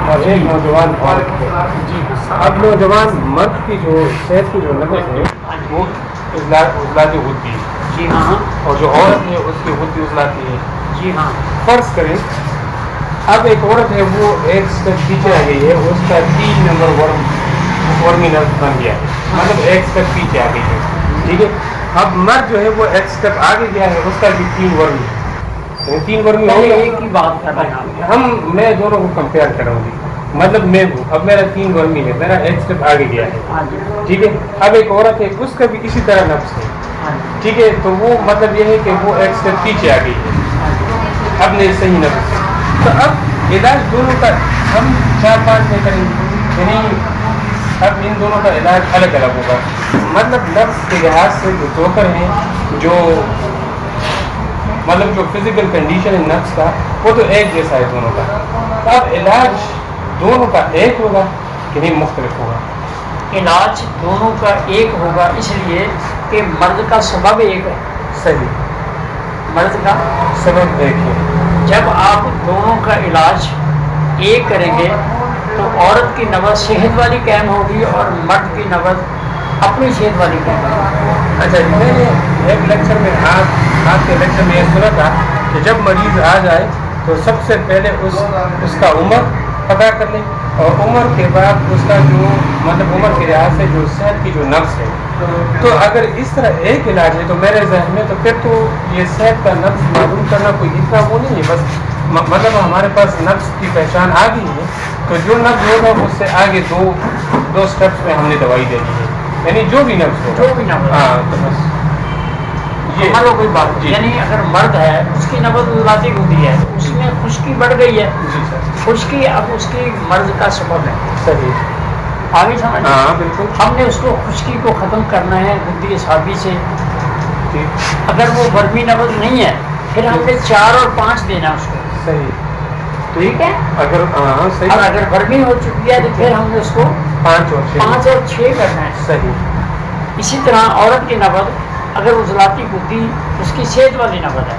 اور ایک نوجوان عورت ہے۔ اب نوجوان مرد کی جو صحت کی جو نقص ہے وہ عضلاتی ہوتی ہے، جی ہاں، اور جو عورت ہے اس کی ہوتی عضلاتی ہے۔ جی ہاں، فرض کریں اب ایک عورت ہے وہ ایک اسٹیپ پیچھے آ گئی ہے، اس کا 3 نمبر ورمی نرو بن گیا ہے، مطلب ایک اسٹیپ پیچھے آ گئی ہے، ٹھیک ہے۔ اب مرد جو ہے وہ ایک اسٹیپ آگے گیا ہے، اس کا بھی 3 ورمی ہے، 3 ورمی ہو گیا۔ ایک ہی بات کر رہے ہیں ہم میں دونوں کو کمپیئر کر رہا ہوں جی، مطلب میں ہوں، اب میرا 3 ورمی ہے، میرا ایک اسٹیپ آگے گیا ہے، ہاں جی، ٹھیک ہے۔ اب ایک عورت ہے اس کا بھی اسی طرح نفس ہے، ہاں جی، ٹھیک ہے، تو وہ مطلب یہ ہے کہ وہ ایک اسٹیپ پیچھے آ گئی ہے، اب نہیں صحیح نفس ہے۔ تو اب علاج دونوں کا ہم 4-5 میں کریں گے، یعنی اب ان دونوں کا علاج الگ الگ ہوگا، مطلب نفس کے لحاظ سے جو جوکر ہیں، جو مطلب جو فزیکل کنڈیشن ہے نفس کا، وہ تو ایک جیسا ہے دونوں کا۔ اب علاج دونوں کا ایک ہوگا کہ نہیں مختلف ہوگا؟ علاج دونوں کا ایک ہوگا، اس لیے کہ مرد کا سبب ایک ہے، صحیح، مرد کا سبب ایک ہے۔ جب آپ دونوں کا علاج ایک کریں گے تو عورت کی نبض صحت والی قائم ہوگی اور مرد کی نبض اپنی صحت والی قائم ہوگی۔ اچھا جی، میں نے ایک لیکچر میں آپ کے لیکچر میں یہ سنا تھا کہ جب مریض آ جائے تو سب سے پہلے اس کا عمر پتہ کر لیں، اور عمر کے بعد اس کا جو مطلب عمر کے لحاظ سے جو صحت کی جو نقص ہے، تو اگر اس طرح ایک علاج ہے تو میرے ذہن میں تو پھر تو یہ صحت کا نقص معلوم کرنا کوئی اتنا وہ نہیں ہے، بس مطلب ہمارے پاس نقص کی پہچان آ گئی ہے، تو جو نقص ہوگا اس سے آگے دو سٹیپس میں ہم نے دوائی دینی ہے، یعنی جو بھی نقص ہوگا، جو بھی نبض، ہاں تو بس یہ ہمارا کوئی بات جی، یعنی اگر مرد ہے اس کی نبض عضلاتی ہوتی ہے تو اس میں خشکی بڑھ گئی ہے، جی سر، خشکی اب اس کی مرض کا سبب ہے، صحیح، آگے سمجھ، ہاں بالکل، ہم نے اس کو خشکی کو ختم کرنا ہے گدی اعصابی سے۔ ٹھیک، اگر وہ برمی نبض نہیں ہے پھر ہم نے 4 اور 5 دینا اس کو، صحیح، ٹھیک ہے۔ اگر ہاں اور صحیح، اگر برمی ہو چکی ہے تو پھر ہم نے اس کو 5 اور 5 اور 6 کرنا ہے۔ صحیح، اسی طرح عورت کی نبض اگر عضلاتی گدی اس کی صحت والی نبض ہے،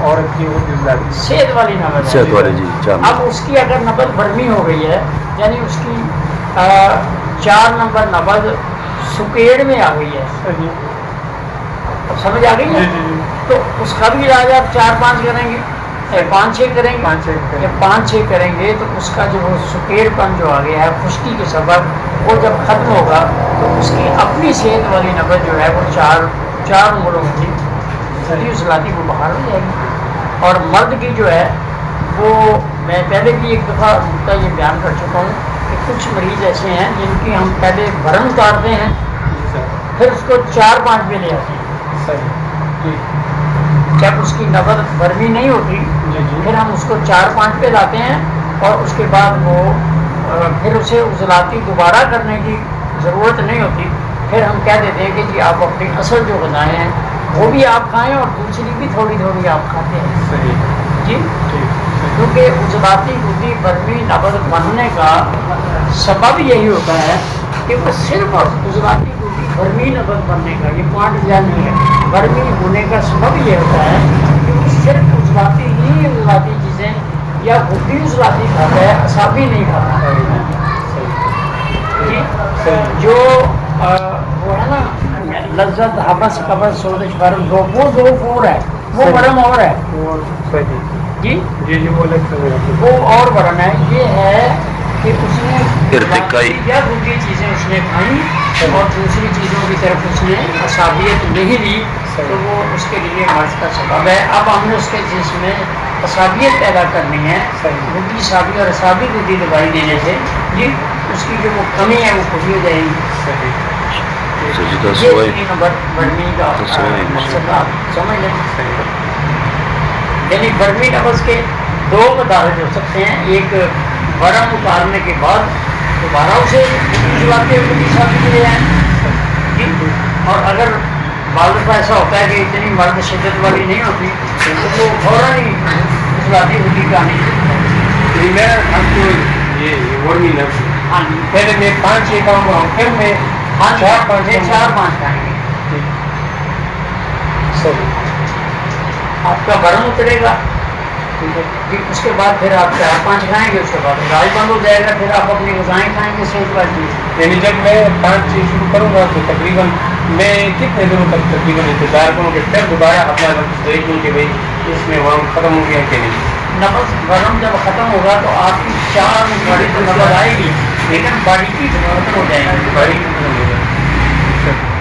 عورت کی وہ عضلاتی صحت والی نبض ہے، صحت والی، جی، اب اس کی اگر نبض برمی ہو گئی ہے یعنی اس کی 4 نمبر نبض سکیڑ میں آ گئی ہے، صحیح، سمجھ آ گئی ہے، جی جی، تو اس کا بھی علاج آپ 4-5 کریں گے، 5-6 کریں گے، 5-6 جب 5-6 کریں گے تو اس کا جو سکیڑ پن جو آ گیا ہے خشکی کے سبب وہ جب ختم ہوگا تو اس کی اپنی صحت والی نبض جو ہے وہ 4 نمبروں کی عضلاتی کو باہر ہو جائے گی۔ اور مرد کی جو ہے وہ میں پہلے بھی ایک دفعہ نقطہ یہ بیان کر چکا ہوں کہ کچھ مریض ایسے ہیں جن کی ہم پہلے بھرم اتارتے ہیں پھر اس کو 4-5 پہ لے آتے ہیں، صحیح، جی جب اس کی نبض برمی نہیں ہوتی جی جی، پھر ہم اس کو 4-5 پہ لاتے ہیں اور اس کے بعد وہ پھر اسے عضلاتی دوبارہ کرنے کی ضرورت نہیں ہوتی، پھر ہم کہہ دیتے ہیں کہ جی آپ اپنی اصل جو غذائیں ہیں وہ بھی آپ کھائیں اور دوسری بھی تھوڑی تھوڑی آپ کھاتے ہیں، صحیح، جی، ٹھیک، کیونکہ عضلاتی گدی برمی نبض بننے کا سبب یہی ہوتا ہے کہ وہ صرف عضلاتی گدی برمی نبض بننے کا یہ پوائنٹ نہیں ہے، برمی ہونے کا سبب یہ ہوتا ہے کہ وہ صرف عضلاتی چیزیں یا گدی عضلاتی کھاتا ہے، اعصابی نہیں کھاتا، جی، جو وہ ہے نا لذت حبس قبض سوزش ورم وہ 2 4 ہے، وہ ورم اور ہے، صحیح، جی جی جی، وہ وہ اور ورم ہے، یہ ہے کہ اس نے ارتقائی یا دوسری چیزیں اس نے کھائیں اور دوسری چیزوں کی طرف اس نے اعصابیت نہیں لی تو وہ اس کے لیے مرض کا سبب ہے۔ اب ہم نے اس کے جسم میں اعصابیت پیدا کرنی ہے، گدی اعصابی اور اعصابی گدی دوائی دینے سے جی اس کی جو وہ کمی ہے وہ پوری ہو جائے گی۔ یہ 3 نمبر برمی کا مقصد آپ سمجھ لیں، یعنی برمی نبض کے 2 مدارج ہو سکتے ہیں، ایک ورم اتارنے کے بعد دوبارہ اسے عضلاتی ثابت لے جائیں جی، اور اگر بعض دفعہ ایسا ہوتا ہے کہ اتنی مرد شدت والی نہیں ہوتی تو وہ فوراً ہی عضلاتی گدی کا نہیں، میں ہم کو یہ ورمی نفس ہاں جی، پہلے میں 5-6 کام ہوں، پھر میں 4-5 کریں گے، صحیح، آپ کا برم اترے گا، ٹھیک ہے. پھر اس کے بعد پھر آپ 4-5 کھائیں گے, اس کے بعد راج بند ہو جائے گا, پھر آپ اپنی غذائیں کھائیں گے صحت والی. یعنی جب میں 5 چیز شروع کروں گا تو تقریباً میں کتنے دنوں تک تقریباً انتظار کروں کہ پھر دوبارہ اپنا نفس دیکھ لوں کہ بھائی اس میں ورم ختم ہو گیا کہ نہیں. نفس ورم جب ختم ہوگا تو آپ کی 4 باڈی تو نظر آئے گی, لیکن باریکی ختم ہو جائے گی. باریکی ختم ہو گیا.